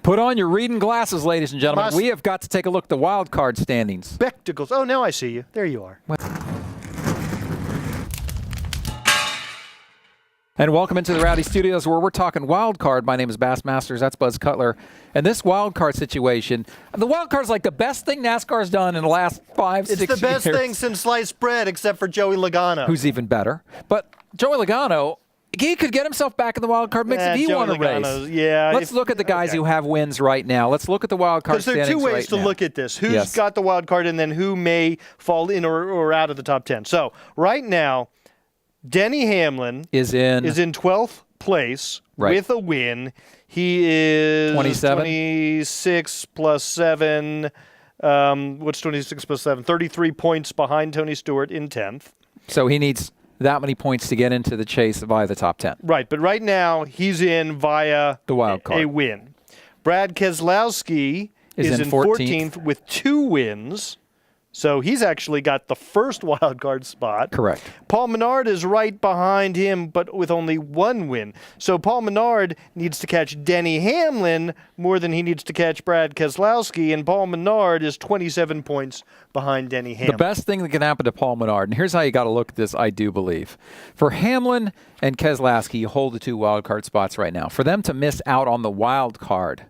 Put on your reading glasses, ladies and gentlemen. Must- We have got to take a look at the wild card standings. Spectacles. Oh, now I see you. There you are. And welcome into the Rowdy Studios where we're talking wild card. My name is Bass Masters. That's Buzz Cutler. And this wild card situation, the wild card's like the best thing NASCAR's done in the last 5, 6 years. It's the best thing since sliced bread, except for Joey Logano. Who's even better. But Joey Logano, he could get himself back in the wild card mix if he won a race. Yeah. Let's look at the guys who have wins right now. Let's look at the wild card standings Because there are two ways right to now. look at this. Who's got the wild card and then who may fall in or out of the top 10. So right now, Denny Hamlin is in 12th place with a win. He is 26 plus 7. What's 26 plus 7? 33 points behind Tony Stewart in 10th. So he needs that many points to get into the chase via the top 10. Right, but right now he's in via the wild card. A win. Brad Keselowski is in 14th with 2 wins. So he's actually got the first wild card spot. Correct. Paul Menard is right behind him, but with only 1 win. So Paul Menard needs to catch Denny Hamlin more than he needs to catch Brad Keselowski, and Paul Menard is 27 points behind Denny Hamlin. The best thing that can happen to Paul Menard, and here's how you got to look at this, I do believe. For Hamlin and Keselowski, you hold the 2 wild card spots right now. For them to miss out on the wild card,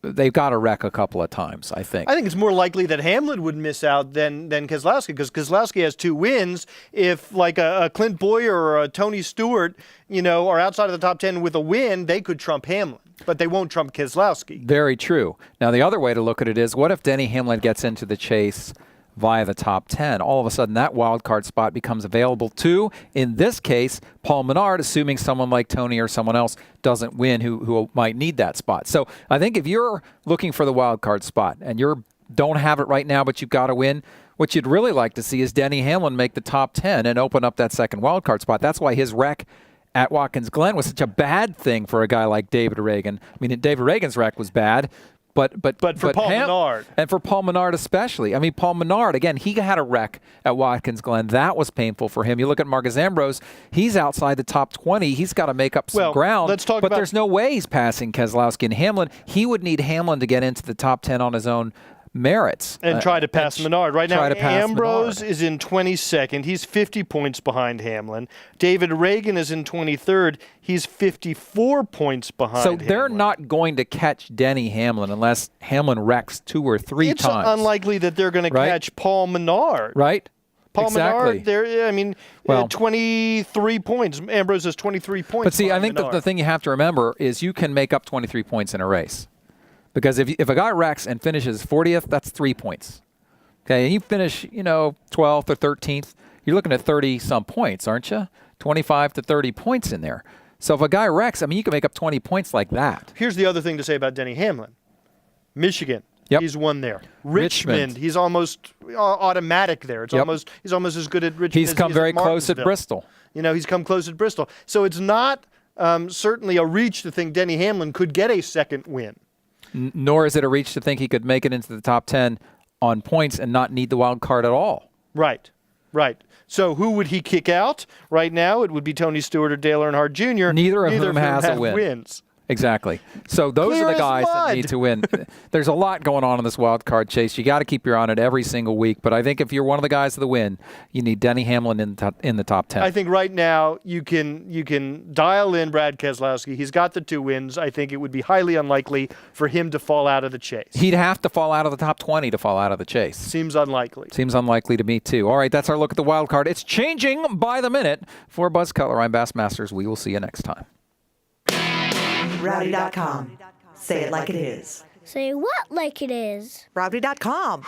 they've got to wreck a couple of times, I think. I think it's more likely that Hamlin would miss out than Keselowski, because Keselowski has 2 wins. If like a Clint Boyer or a Tony Stewart, are outside of the top 10 with a win, they could trump Hamlin, but they won't trump Keselowski. Very true. Now, the other way to look at it is, what if Denny Hamlin gets into the chase via the top 10? All of a sudden, that wild card spot becomes available to, in this case, Paul Menard, assuming someone like Tony or someone else doesn't win who might need that spot. So I think if you're looking for the wild card spot and you don't have it right now, but you've got to win, what you'd really like to see is Denny Hamlin make the top 10 and open up that second wild card spot. That's why his wreck at Watkins Glen was such a bad thing for a guy like David Reagan. I mean, David Reagan's wreck was bad, But for Paul Menard. And for Paul Menard especially. I mean, Paul Menard, again, he had a wreck at Watkins Glen. That was painful for him. You look at Marcus Ambrose, he's outside the top 20. He's got to make up some ground. Let's talk but there's no way he's passing Keselowski and Hamlin. He would need Hamlin to get into the top 10 on his own merits. And try to pass Menard. Right now, Ambrose Menard is in 22nd. He's 50 points behind Hamlin. David Reagan is in 23rd. He's 54 points behind So they're Hamlin. not going to catch Denny Hamlin unless Hamlin wrecks 2 or 3 it's times. It's unlikely that they're going to catch Paul Menard. Right? Paul Menard, 23 points. Ambrose has 23 points. But see, I think the thing you have to remember is you can make up 23 points in a race. Because if a guy wrecks and finishes 40th, that's 3 points. Okay, and you finish, 12th or 13th, you're looking at 30-some points, aren't you? 25 to 30 points in there. So if a guy wrecks, I mean, you can make up 20 points like that. Here's the other thing to say about Denny Hamlin. Michigan, he's won there. Richmond, he's almost automatic there. It's he's almost as good at Richmond as he is He's come very close at Bristol. He's come close at Bristol. So it's not certainly a reach to think Denny Hamlin could get a second win. Nor is it a reach to think he could make it into the top 10 on points and not need the wild card at all. Right. So who would he kick out? Right now, it would be Tony Stewart or Dale Earnhardt Jr. Neither of them has a win. Wins. Exactly. So those are the guys that need to win. There's a lot going on in this wild card chase. You got to keep your eye on it every single week. But I think if you're one of the guys to the win, you need Denny Hamlin in the top 10. I think right now you can dial in Brad Keselowski. He's got the 2 wins. I think it would be highly unlikely for him to fall out of the chase. He'd have to fall out of the top 20 to fall out of the chase. Seems unlikely. Seems unlikely to me, too. All right, that's our look at the wild card. It's changing by the minute. For Buzz Cutler, I'm Bass Masters. We will see you next time. Rowdy.com. Say it like it is. Say what like it is? Rowdy.com.